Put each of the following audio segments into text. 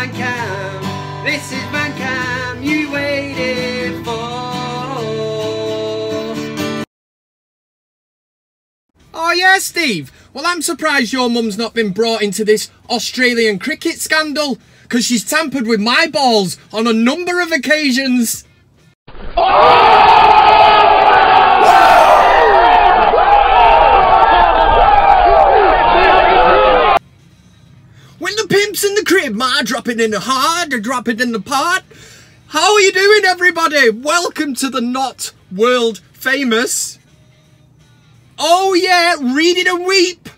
VanCam. This is VanCam you waited for. Oh yeah, Steve. Well, I'm surprised your mum's not been brought into this Australian cricket scandal, because she's tampered with my balls on a number of occasions. When the pimp's in the crib, ma dropping in the hard, or dropping in the pot. How are you doing, everybody? Welcome to the not world famous. Oh yeah, read it and weep.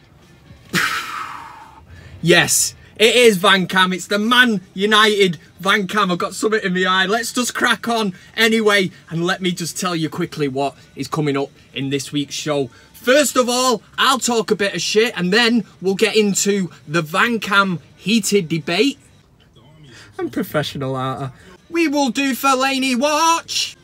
Yes, it is VanCam. It's the Man United VanCam. I've got something in my eye. Let's just crack on anyway, and let me just tell you quickly what is coming up in this week's show. First of all, I'll talk a bit of shit, and then we'll get into the VanCam heated debate. I'm professional, aren't I? We will do Fellaini Watch.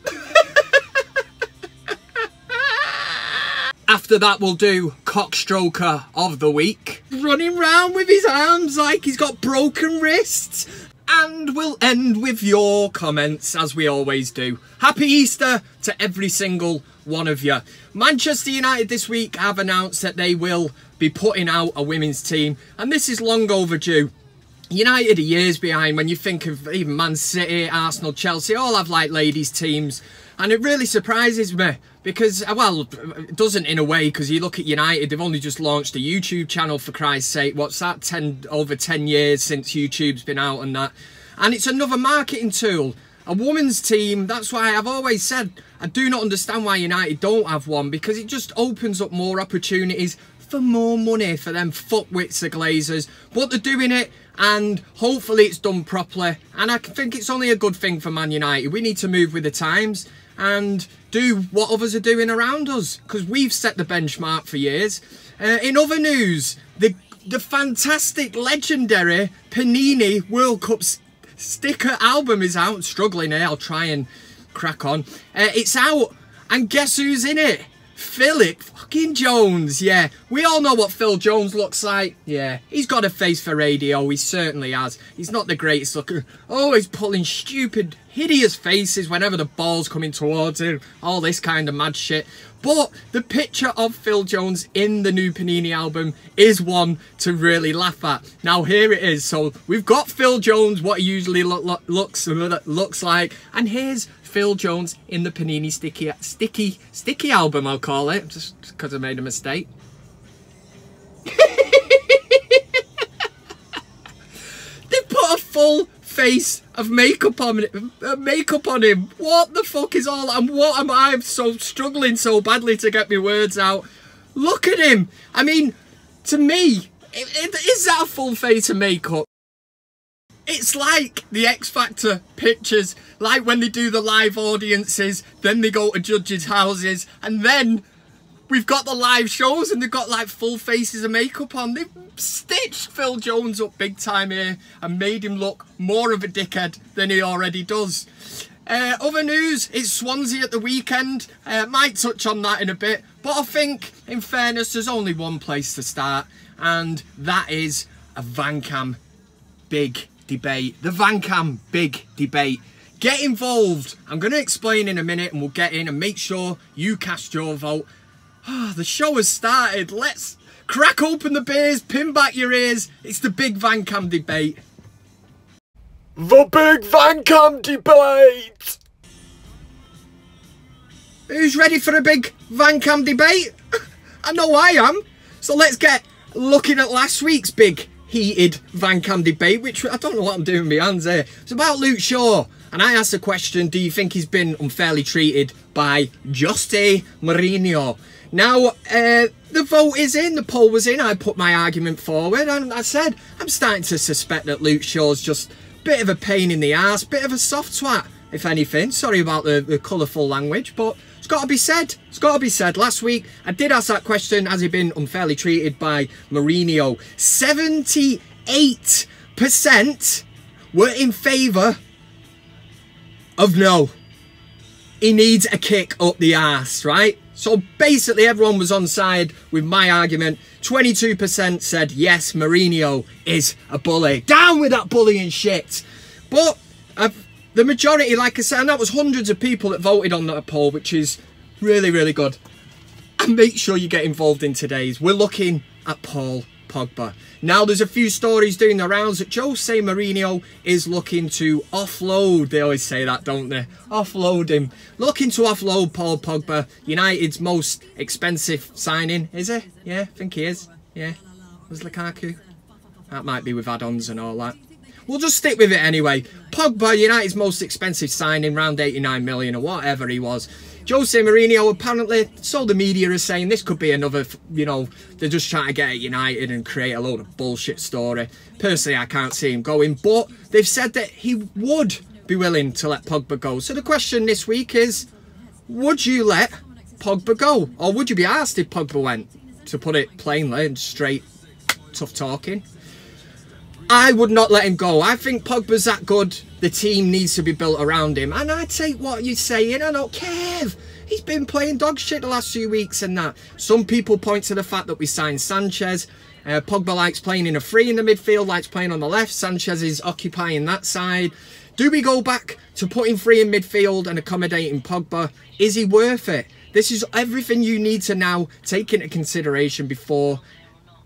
After that, we'll do Cockstroker of the Week. Running round with his arms like he's got broken wrists. And we'll end with your comments, as we always do. Happy Easter to every single one of you. Manchester United this week have announced that they will be putting out a women's team. And this is long overdue. United are years behind when you think of even Man City, Arsenal, Chelsea, all have like ladies teams. And it really surprises me because, well, it doesn't in a way, because you look at United, they've only just launched a YouTube channel, for Christ's sake. What's that, over 10 years since YouTube's been out and that. And it's another marketing tool. A women's team, that's why I've always said, I do not understand why United don't have one, because it just opens up more opportunities for more money for them fuckwits of Glazers. But they're doing it, and hopefully it's done properly. And I think it's only a good thing for Man United. We need to move with the times and do what others are doing around us, because we've set the benchmark for years. In other news, the fantastic, legendary Panini World Cup sticker album is out. Struggling here, I'll try and crack on. It's out, and guess who's in it? Philip fucking Jones. Yeah, we all know what Phil Jones looks like. Yeah, he's got a face for radio, he certainly has. He's not the greatest looker, always pulling stupid, hideous faces whenever the ball's coming towards him, all this kind of mad shit. But the picture of Phil Jones in the new Panini album is one to really laugh at. Now here it is. So we've got Phil Jones, what he usually looks like, and here's Phil Jones in the Panini sticky album, I'll call it, just because I made a mistake. They put a full face of makeup on him. What the fuck is all that? And what am I so struggling so badly to get my words out? Look at him. I mean, to me, is that a full face of makeup? It's like the X Factor pictures, like when they do the live audiences, then they go to judges' houses, and then we've got the live shows and they've got like full faces of makeup on. They've stitched Phil Jones up big time here and made him look more of a dickhead than he already does. Other news, it's Swansea at the weekend. Might touch on that in a bit, but I think, in fairness, there's only one place to start, and that is a VanCam big debate. The VanCam big debate. Get involved. I'm going to explain in a minute, and we'll get in and make sure you cast your vote. The show has started. Let's crack open the beers, pin back your ears. It's the big VanCam debate. The big VanCam debate. Who's ready for a big VanCam debate? I know I am. So let's get looking at last week's big heated VanCam debate, which I don't know what I'm doing with my hands here. It's about Luke Shaw, and I asked the question, do you think he's been unfairly treated by Jose Mourinho? Now, the vote is in, the poll was in, I put my argument forward, and I said, I'm starting to suspect that Luke Shaw's just a bit of a pain in the arse, bit of a soft twat, if anything. Sorry about the colourful language, but it's got to be said. It's got to be said. Last week, I did ask that question, has he been unfairly treated by Mourinho? 78% were in favour of no. He needs a kick up the arse, right? So basically everyone was on side with my argument. 22% said yes, Mourinho is a bully. Down with that bullying shit. But the majority, like I said, and that was hundreds of people that voted on that poll, which is really, really good. And make sure you get involved in today's. We're looking at Paul Pogba. Now, there's a few stories doing the rounds that Jose Mourinho is looking to offload. They always say that, don't they? Offload him. Looking to offload Paul Pogba, United's most expensive signing. Is he? Yeah, I think he is. Yeah. Was Lukaku? That might be with add-ons and all that. We'll just stick with it anyway. Pogba, United's most expensive signing, round 89 million or whatever he was. Jose Mourinho, apparently, so the media is saying this could be another, you know, they're just trying to get at United and create a load of bullshit story. Personally, I can't see him going, but they've said that he would be willing to let Pogba go. So the question this week is, would you let Pogba go? Or would you be asked if Pogba went? To put it plainly and straight, tough talking. I would not let him go. I think Pogba's that good. The team needs to be built around him. And I take what you're saying. I don't care. He's been playing dog shit the last few weeks and that. Some people point to the fact that we signed Sanchez. Pogba likes playing in a free in the midfield, likes playing on the left. Sanchez is occupying that side. Do we go back to putting free in midfield and accommodating Pogba? Is he worth it? This is everything you need to now take into consideration before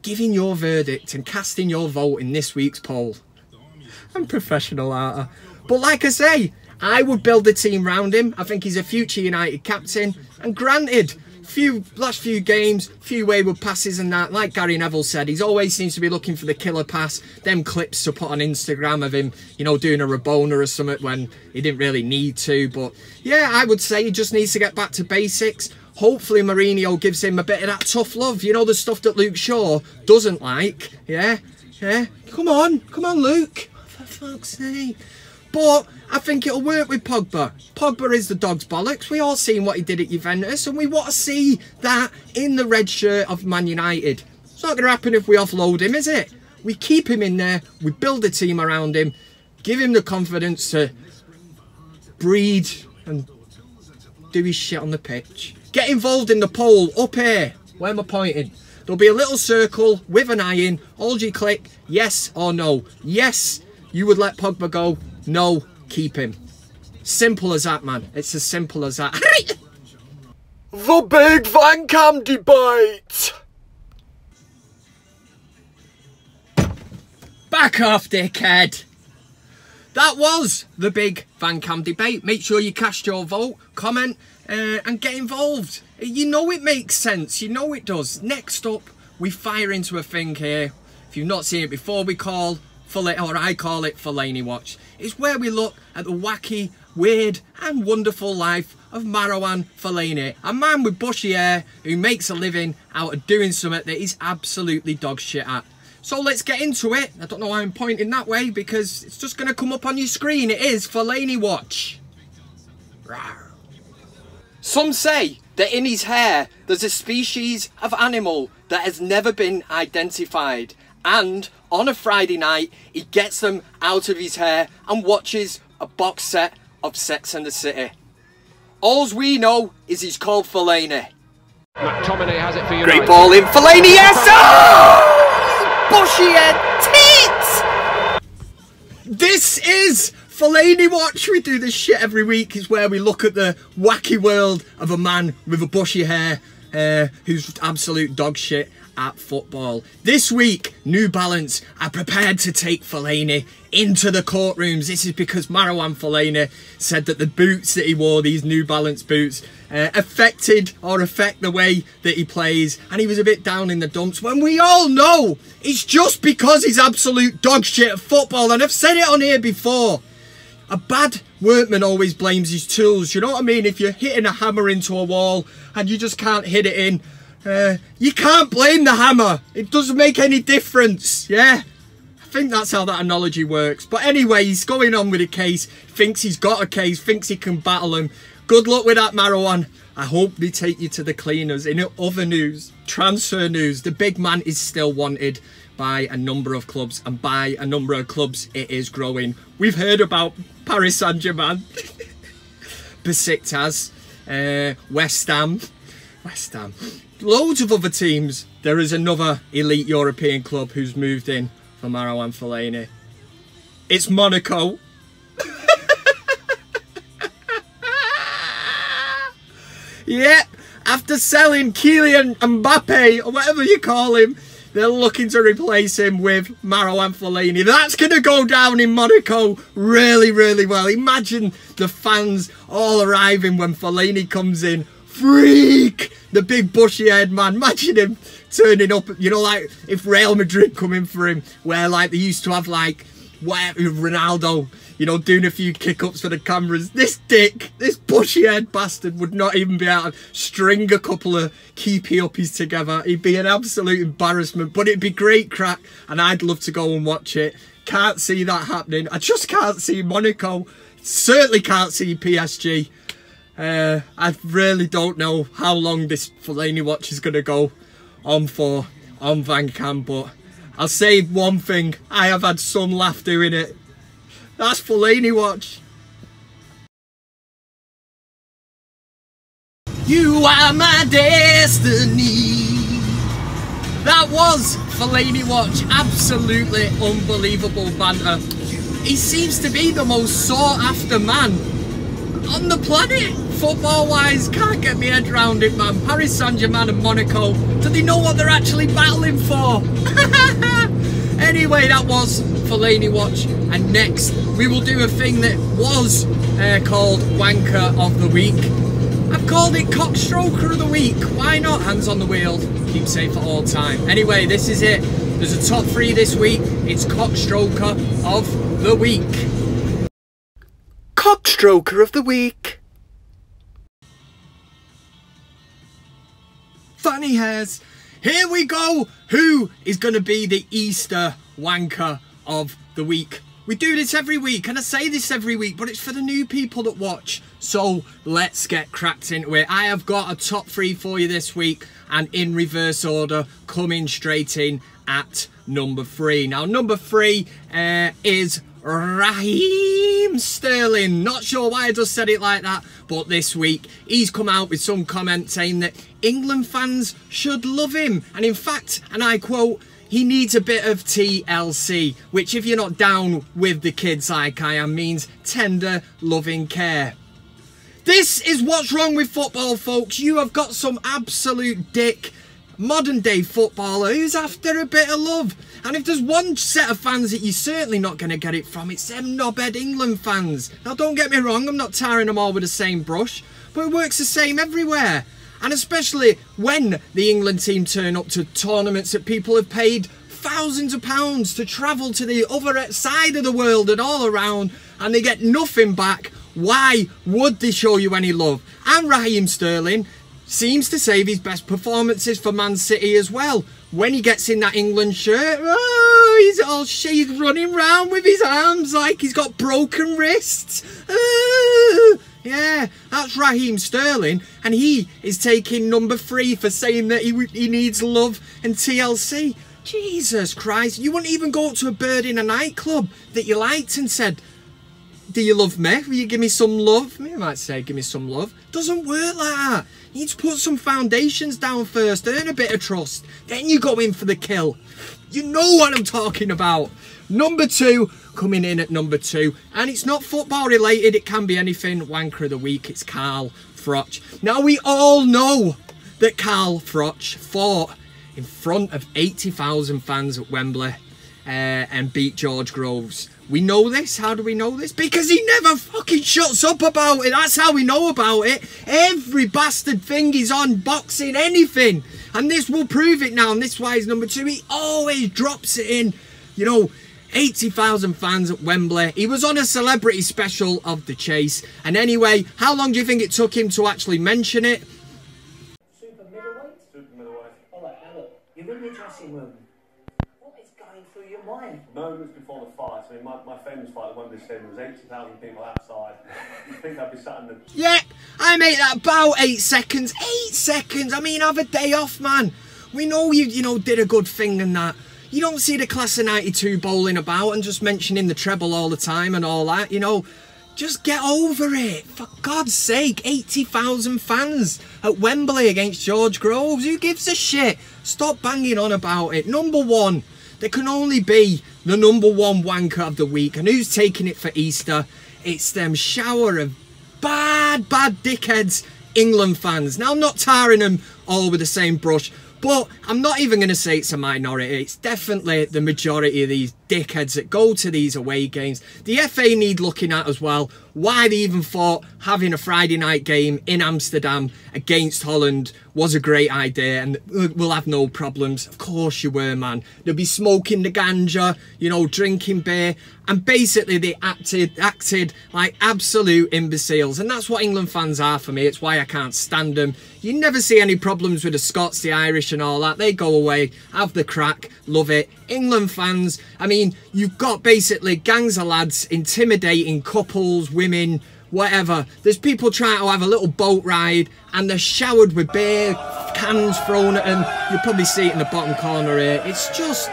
giving your verdict and casting your vote in this week's poll. I'm professional, aren't I? But like I say, I would build the team round him. I think he's a future United captain. And granted, last few games, few wayward passes and that. Like Gary Neville said, he's always seems to be looking for the killer pass. Them clips to put on Instagram of him, you know, doing a Rabona or something when he didn't really need to. But yeah, I would say he just needs to get back to basics. Hopefully Mourinho gives him a bit of that tough love. You know, the stuff that Luke Shaw doesn't like. Yeah, yeah. Come on, Luke. For fuck's sake. But I think it'll work with Pogba. Pogba is the dog's bollocks. We all seen what he did at Juventus, and we want to see that in the red shirt of Man United. It's not going to happen if we offload him, is it? We keep him in there. We build a team around him. Give him the confidence to breed and do his shit on the pitch. Get involved in the poll up here. Where am I pointing? There'll be a little circle with an eye in. All you click yes or no. Yes, you would let Pogba go. No, keep him. Simple as that, man. It's as simple as that. The big VanCam debate. Back off, dickhead. That was the big VanCam debate. Make sure you cast your vote, comment, and get involved. You know it makes sense. You know it does. Next up, we fire into a thing here. If you've not seen it before, I call it Fellaini Watch. It's where we look at the wacky, weird, and wonderful life of Marouane Fellaini, a man with bushy hair who makes a living out of doing something that he's absolutely dog shit at. So let's get into it. I don't know why I'm pointing that way because it's just going to come up on your screen. It is Fellaini Watch. Rawr. Some say that in his hair there's a species of animal that has never been identified, and on a Friday night he gets them out of his hair and watches a box set of Sex and the City. Alls we know is he's called Fellaini. McTominay has it for you. Great ball in, Fellaini, yes! Oh! Bushy head tits! This is Fellaini Watch. We do this shit every week. Is where we look at the wacky world of a man with a bushy hair who's absolute dog shit at football. This week, New Balance are prepared to take Fellaini into the courtrooms. This is because Marouane Fellaini said that the boots that he wore, these New Balance boots, affect the way that he plays, and he was a bit down in the dumps, when we all know it's just because he's absolute dog shit at football. And I've said it on here before, a bad workman always blames his tools. You know what I mean? If you're hitting a hammer into a wall and you just can't hit it in, you can't blame the hammer. It doesn't make any difference. Yeah, I think that's how that analogy works. But anyway, he's going on with a case, thinks he's got a case, thinks he can battle him. Good luck with that, Marouane. I hope they take you to the cleaners. In other news, transfer news, the big man is still wanted by a number of clubs, and by a number of clubs it is growing. We've heard about Paris Saint-Germain, Besiktas, West Ham, West Ham. Loads of other teams. There is another elite European club who's moved in for Marouane Fellaini. It's Monaco. Yeah, after selling Kylian Mbappe, or whatever you call him, they're looking to replace him with Marouane Fellaini. That's going to go down in Monaco really, really well. Imagine the fans all arriving when Fellaini comes in. Freak! The big bushy head man. Imagine him turning up, you know, like if Real Madrid come in for him, where like they used to have like Ronaldo, you know, doing a few kick-ups for the cameras. This dick, this bushy-head bastard would not even be able to string a couple of keepy-uppies together. He'd be an absolute embarrassment, but it'd be great crack, and I'd love to go and watch it. Can't see that happening. I just can't see Monaco. Certainly can't see PSG. I really don't know how long this Fellaini Watch is going to go on for on VanCam, but I'll say one thing. I have had some laugh doing it. That's Fellaini Watch. You are my destiny. That was Fellaini Watch. Absolutely unbelievable banter. He seems to be the most sought after man on the planet. Football wise, can't get my head around it, man. Paris Saint-Germain and Monaco. Do they know what they're actually battling for? Anyway, that was Fellaini Watch, and next we will do a thing that was called Wanker of the Week. I've called it Cockstroker of the Week. Why not? Hands on the wheel, keep safe at all time. Anyway, this is it. There's a top 3 this week. It's Cockstroker of the Week. Cockstroker of the Week. Funny hairs. Here we go. Who is going to be the Easter wanker of the week? We do this every week, and I say this every week, but it's for the new people that watch. So let's get cracked into it. I have got a top 3 for you this week, and in reverse order, coming straight in at number 3. Now, number 3 is Raheem Sterling. Not sure why I just said it like that, but this week he's come out with some comment saying that England fans should love him, and in fact, and I quote, he needs a bit of TLC, which if you're not down with the kids like I am, means tender loving care. This is what's wrong with football, folks. You have got some absolute dick modern day footballer who's after a bit of love. And if there's one set of fans that you're certainly not going to get it from, it's them knobhead England fans. Now don't get me wrong, I'm not tarring them all with the same brush, but it works the same everywhere. And especially when the England team turn up to tournaments that people have paid thousands of pounds to travel to the other side of the world and all around, and they get nothing back. Why would they show you any love? And Raheem Sterling seems to save his best performances for Man City as well. When he gets in that England shirt, oh, he's all she's running around with his arms like he's got broken wrists. Yeah, that's Raheem Sterling, and he is taking number 3 for saying that he needs love and TLC. Jesus Christ, you wouldn't even go up to a bird in a nightclub that you liked and said, do you love me? Will you give me some love? I might say, give me some love. Doesn't work like that. You need to put some foundations down first, earn a bit of trust, then you go in for the kill. You know what I'm talking about. Number 2, coming in at number 2, and it's not football related, it can be anything. Wanker of the week, it's Carl Froch. Now we all know that Carl Froch fought in front of 80,000 fans at Wembley and beat George Groves. We know this. How do we know this? Because he never fucking shuts up about it. That's how we know about it. Every bastard thing he's on, boxing, anything. And this will prove it now, and this is why he's number 2. He always drops it in. You know, 80,000 fans at Wembley. He was on a celebrity special of The Chase. And anyway, how long do you think it took him to actually mention it? Super middleweight? Super middleweight. Alright, now look, you're in your dressing room. What is going through your mind? Moments before the fight, I mean, my famous fight at Wembley Stadium, there was 80,000 people outside. You'd think I'd be sat in the... Yeah, I made that about 8 seconds. 8 seconds? I mean, have a day off, man. We know you know, did a good thing and that. You don't see the class of 92 bowling about and just mentioning the treble all the time and all that, you know. Just get over it. For God's sake, 80,000 fans. at Wembley against George Groves. Who gives a shit? Stop banging on about it. Number one. There can only be the number one wanker of the week. And who's taking it for Easter? It's them shower of bad dickheads, England fans. Now, I'm not tarring them all with the same brush, but I'm not even going to say it's a minority. It's definitely the majority of these dickheads that go to these away games. The FA need looking at as well. Why they even thought having a Friday night game in Amsterdam against Holland was a great idea, and we'll have no problems. Of course you were, man. They'll be smoking the ganja, you know, drinking beer, and basically they acted like absolute imbeciles, and that's what England fans are for me. It's why I can't stand them. You never see any problems with the Scots, the Irish and all that. They go away, have the crack, love it. England fans, I mean, you've got basically gangs of lads intimidating couples, women, whatever. There's people trying to have a little boat ride and they're showered with beer cans thrown at them. You'll probably see it in the bottom corner here. It's just,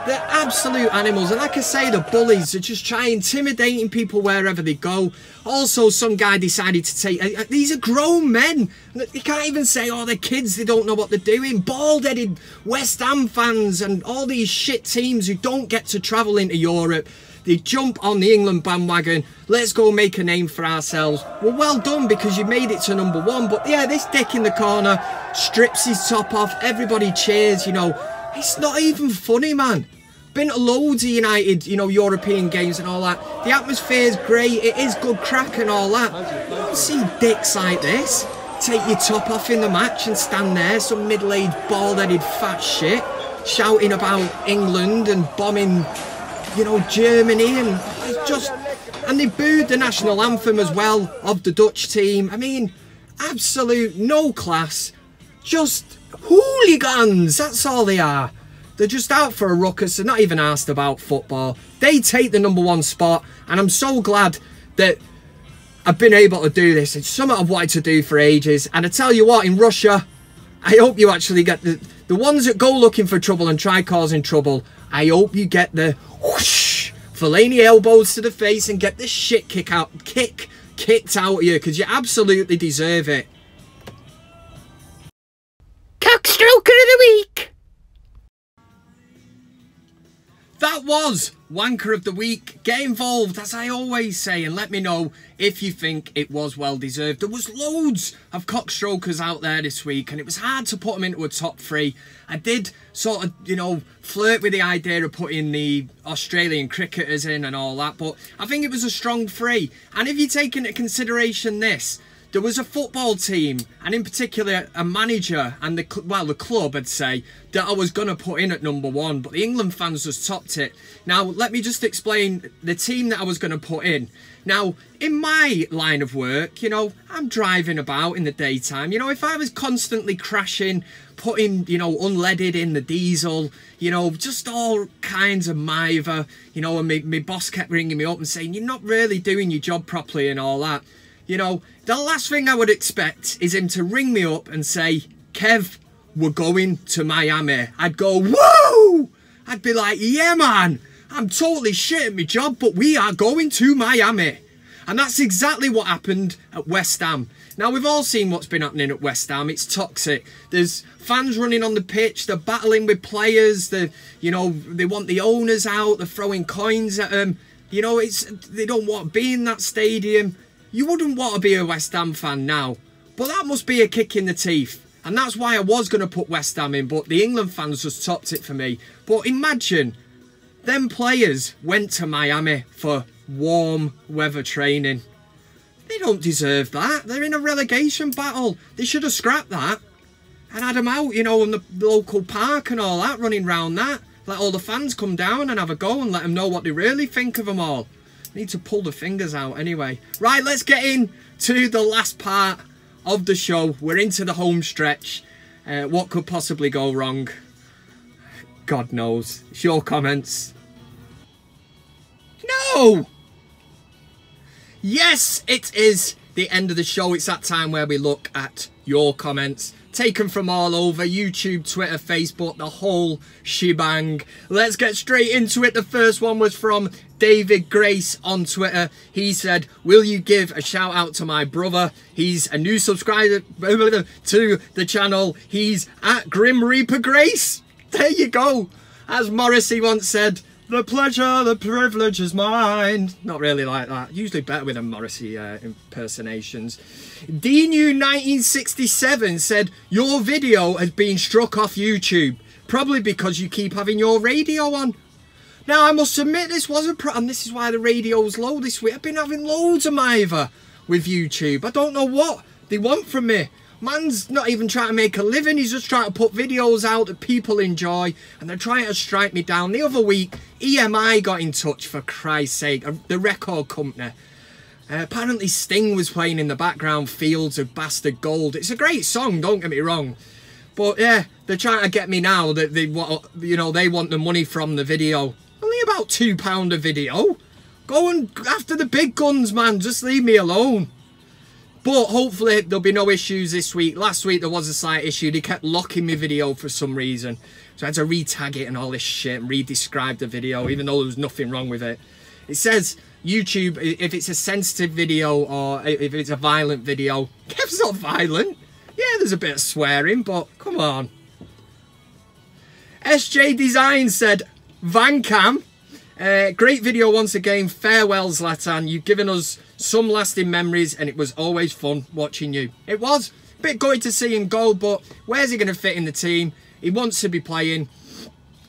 they're absolute animals. And like I say, the bullies are just trying intimidating people wherever they go. Also, some guy decided to take... These are grown men. You can't even say, oh, they're kids, they don't know what they're doing. Bald-headed West Ham fans and all these shit teams who don't get to travel into Europe. They jump on the England bandwagon. Let's go make a name for ourselves. Well done, because you made it to number one. But yeah, this dick in the corner strips his top off. Everybody cheers, you know. It's not even funny, man. Been to loads of United, you know, European games and all that. The atmosphere's great. It is good crack and all that. You don't see dicks like this take your top off in the match and stand there, some middle-aged, bald-headed fat shit, shouting about England and bombing, you know, Germany, and it's just... And they booed the national anthem as well of the Dutch team. I mean, absolute no class. Just hooligans, that's all they are. They're just out for a ruckus. They're not even asked about football. They take the number one spot, and I'm so glad that I've been able to do this. It's something I've wanted to do for ages. And I tell you what, in Russia, I hope you actually get the ones that go looking for trouble and try causing trouble. I hope you get the whoosh, Fellaini elbows to the face and get the shit kicked out of you, because you absolutely deserve it. Cockstroker of the week. That was Wanker of the Week. Get involved, as I always say, and let me know if you think it was well deserved. There was loads of cockstrokers out there this week, and it was hard to put them into a top three. I did sort of, you know, flirt with the idea of putting the Australian cricketers in and all that, but I think it was a strong three. And if you take into consideration this, there was a football team, and in particular a manager and the club, I'd say, that I was going to put in at number one, but the England fans just topped it. Now, let me just explain the team that I was going to put in. Now, in my line of work, you know, I'm driving about in the daytime. You know, if I was constantly crashing, putting, you know, unleaded in the diesel, you know, just all kinds of mither, you know, and my boss kept ringing me up and saying, you're not really doing your job properly and all that. You know, the last thing I would expect is him to ring me up and say, Kev, we're going to Miami. I'd go, woo! I'd be like, yeah, man, I'm totally shit at my job, but we are going to Miami. And that's exactly what happened at West Ham. Now, we've all seen what's been happening at West Ham. It's toxic. There's fans running on the pitch. They're battling with players. You know, they want the owners out. They're throwing coins at them. You know, they don't want to be in that stadium. You wouldn't want to be a West Ham fan now, but that must be a kick in the teeth. And that's why I was going to put West Ham in, but the England fans just topped it for me. But imagine, them players went to Miami for warm weather training. They don't deserve that. They're in a relegation battle. They should have scrapped that and had them out, you know, in the local park and all that, running round that. Let all the fans come down and have a go and let them know what they really think of them all. Need to pull the fingers out anyway. Right, let's get in to the last part of the show. We're into the home stretch. What could possibly go wrong? God knows. It's your comments. No! Yes, it is the end of the show. It's that time where we look at your comments. Taken from all over, YouTube, Twitter, Facebook, the whole shebang. Let's get straight into it. The first one was from David Grace on Twitter. He said, will you give a shout out to my brother? He's a new subscriber to the channel. He's at Grim Reaper Grace. There you go. As Morrissey once said, the pleasure, the privilege is mine. Not really like that. Usually better with the Morrissey impersonations. DNew1967 said, your video has been struck off YouTube. Probably because you keep having your radio on. Now, I must admit, this was a problem. This is why the radio's low this week. I've been having loads of Miver with YouTube. I don't know what they want from me. Man's not even trying to make a living. He's just trying to put videos out that people enjoy. And they're trying to strike me down. The other week, EMI got in touch, for Christ's sake. The record company. Apparently Sting was playing in the background, Fields of Bastard Gold. It's a great song, don't get me wrong. But yeah, they're trying to get me now that they want, you know, they want the money from the video. Only about £2 a video. Go and after the big guns, man. Just leave me alone. But hopefully there'll be no issues this week. Last week there was a slight issue. They kept locking my video for some reason. So I had to re-tag it and all this shit and re-describe the video, even though there was nothing wrong with it. It says YouTube, if it's a sensitive video or if it's a violent video. Kev's not violent. Yeah, there's a bit of swearing, but come on. SJ Design said, VanCam, great video once again. Farewell, Zlatan. You've given us some lasting memories and it was always fun watching you. It was a bit gutted to see him go, but where's he going to fit in the team? He wants to be playing.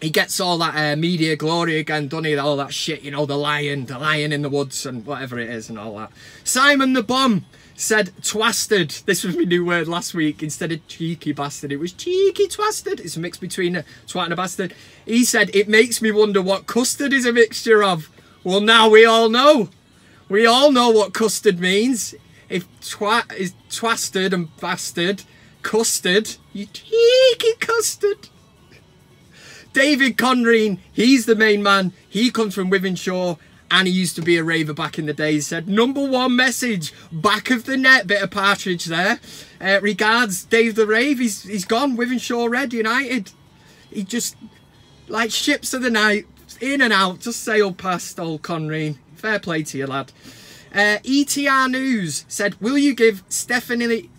He gets all that media glory again, doesn't he? All that shit, you know, the lion in the woods and whatever it is and all that. Simon the Bomb said twasted. This was my new word last week. Instead of cheeky bastard, it was cheeky twasted. It's a mix between a twat and a bastard. He said, it makes me wonder what custard is a mixture of. Well, now we all know. We all know what custard means. If twat is twasted and bastard, custard, you cheeky custard. David Conreen, he's the main man. He comes from Wythenshawe and he used to be a raver back in the day. He said, #1 message, back of the net, bit of partridge there. Regards, Dave the Rave, he's gone, Wythenshawe Red United. He just, like ships of the night, in and out, just sailed past old Conreen. Fair play to you, lad. ETR News said, will you give Stephanie...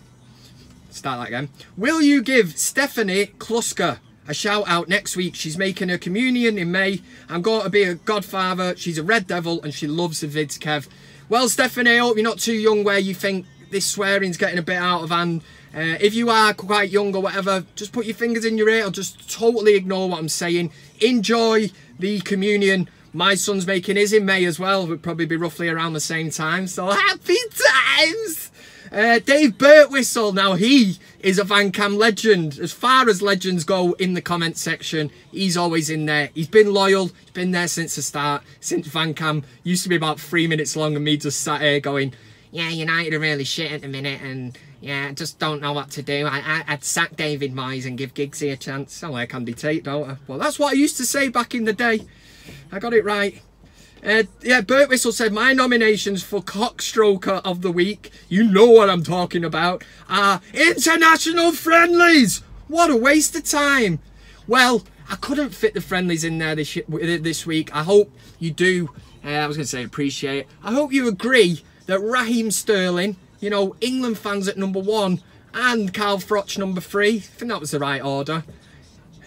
Start that again. Will you give Stephanie Kluska a shout out next week? She's making her communion in May. I'm going to be a godfather. She's a Red Devil and she loves the vids, Kev. Well, Stephanie, I hope you're not too young where you think this swearing's getting a bit out of hand. If you are quite young or whatever, just put your fingers in your ear or just totally ignore what I'm saying. Enjoy the communion. My son's making his in May as well. It would probably be roughly around the same time. So happy times! Dave Birtwhistle, now he is a VanCam legend. As far as legends go in the comment section, he's always in there. He's been loyal. He's been there since the start. Since VanCam used to be about 3 minutes long and me just sat here going, yeah, United are really shit at the minute and yeah, I just don't know what to do. I'd sack David Moyes and give Giggsy a chance. Sound like Andy Tate, don't I? Well, that's what I used to say back in the day. I got it right. Yeah, Birtwhistle said, my nominations for Cockstroker of the Week, you know what I'm talking about, are international friendlies. What a waste of time. Well, I couldn't fit the friendlies in there this week. I hope you do, I was going to say appreciate it. I hope you agree that Raheem Sterling, you know, England fans at #1 and Carl Froch #3, I think that was the right order.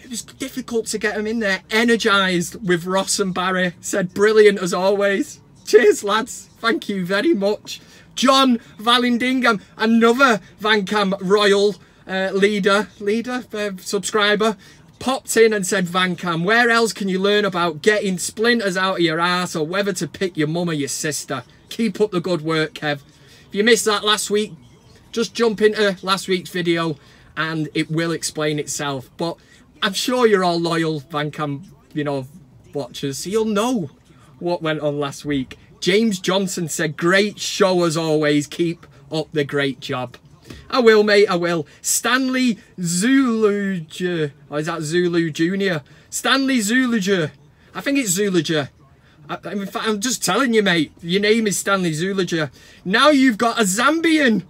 It was difficult to get them in there. Energised with Ross and Barry. Said brilliant as always. Cheers, lads. Thank you very much. John Valindingham, another VanCam Royal subscriber, popped in and said, VanCam, where else can you learn about getting splinters out of your ass or whether to pick your mum or your sister? Keep up the good work, Kev. If you missed that last week, just jump into last week's video and it will explain itself. But I'm sure you're all loyal VanCam, you know, watchers, so you'll know what went on last week. James Johnson said, great show as always. Keep up the great job. I will, mate, I will. Stanley Zuluja, or is that Zulu Jr.? Stanley Zuluja. I think it's Zuluja. In fact, I'm just telling you, mate, your name is Stanley Zuluja. Now you've got a Zambian.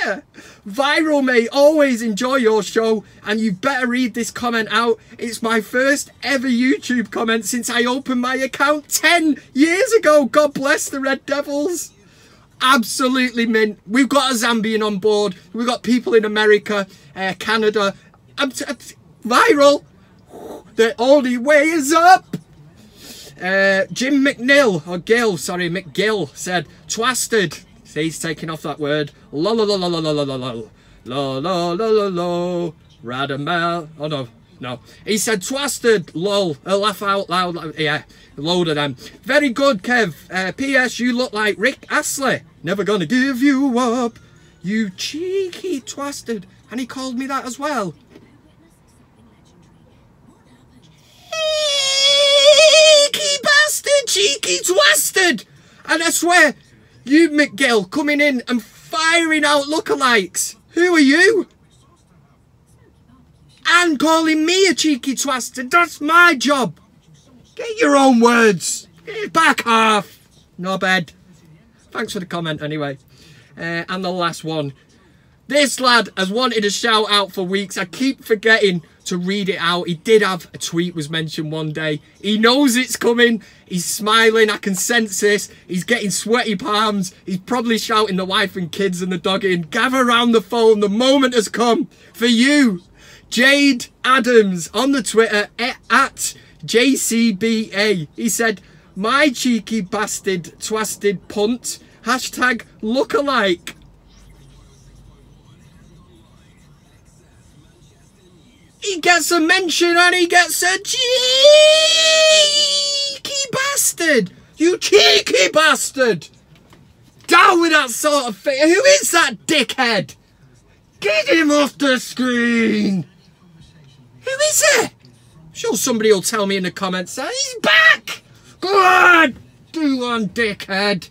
Yeah. Viral, mate. Always enjoy your show. And you better read this comment out. It's my first ever YouTube comment since I opened my account 10 years ago. God bless the Red Devils. Absolutely mint. We've got a Zambian on board. We've got people in America, Canada. Viral. The only way is up. Jim McNill, or Gill, sorry, McGill said, twasted. See, he's taking off that word. La la la la la la la la la la la la la la. Radamel. Oh no. He said twasted. Lol. A laugh out loud. Yeah, a load of them. Very good, Kev. P.S. You look like Rick Astley. Never gonna give you up. You cheeky twasted. And he called me that as well. Cheeky bastard, cheeky twasted. And I swear, you McGill coming in and firing out lookalikes. Who are you? And calling me a cheeky twasted. That's my job. Get your own words. Back off. No bed. Thanks for the comment anyway. And the last one. This lad has wanted a shout out for weeks. I keep forgetting to read it out. He did have a tweet was mentioned one day. He knows it's coming. He's smiling. I can sense this. He's getting sweaty palms. He's probably shouting the wife and kids and the dog in. Gather around the phone. The moment has come for you. Jade Adams on the Twitter at JCBA. He said, my cheeky bastard twasted punt. Hashtag lookalike. He gets a mention and he gets a cheeky bastard. You cheeky bastard. Down with that sort of thing. Who is that dickhead? Get him off the screen. Who is it? I'm sure somebody will tell me in the comments. He's back. Go on. Do one, dickhead.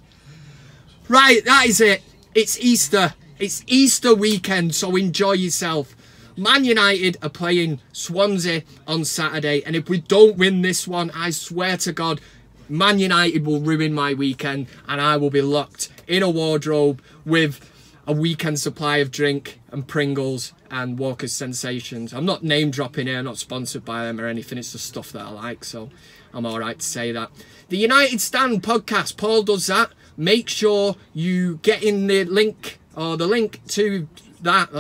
Right, that is it. It's Easter. It's Easter weekend, so enjoy yourself. Man United are playing Swansea on Saturday, and if we don't win this one, I swear to God, Man United will ruin my weekend, and I will be locked in a wardrobe with a weekend supply of drink and Pringles and Walker's Sensations. I'm not name dropping here, I'm not sponsored by them or anything, it's the stuff that I like, so I'm alright to say that. The United Stand podcast, Paul does that. Make sure you get in the link, or the link to that.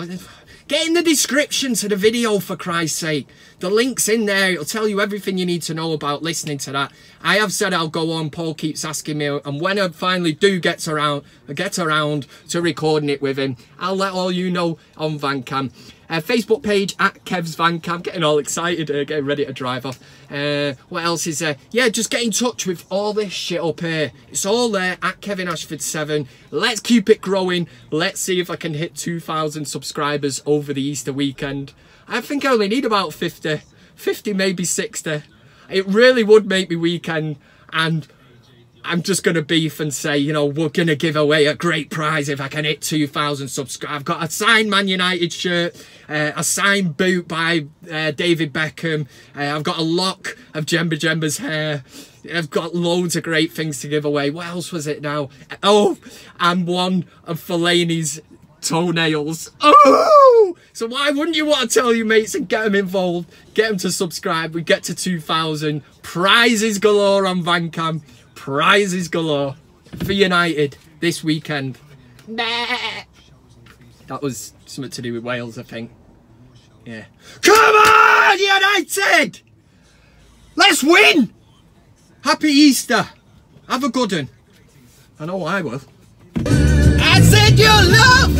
Get in the description to the video, for Christ's sake. The link's in there. It'll tell you everything you need to know about listening to that. I have said I'll go on. Paul keeps asking me. And when I finally do get around to recording it with him, I'll let all you know on VanCam. Facebook page at Kev's VanCam. Getting all excited here, getting ready to drive off. What else is there? Yeah, just get in touch with all this shit up here. It's all there at Kevin Ashford 7. Let's keep it growing. Let's see if I can hit 2,000 subscribers over the Easter weekend. I think I only need about 50, maybe 60. It really would make me weekend, and I'm just going to beef and say, you know, we're going to give away a great prize if I can hit 2,000 subscribers. I've got a signed Man United shirt, a signed boot by David Beckham. I've got a lock of Jemba's hair. I've got loads of great things to give away. What else was it now? Oh, and one of Fellaini's toenails. Oh! So why wouldn't you want to tell your mates and get them involved? Get them to subscribe. We get to 2,000. Prizes galore on VanCam. Prizes galore for United this weekend. That was something to do with Wales, I think. Yeah. Come on, United! Let's win! Happy Easter. Have a good one. I know I will. I said your love.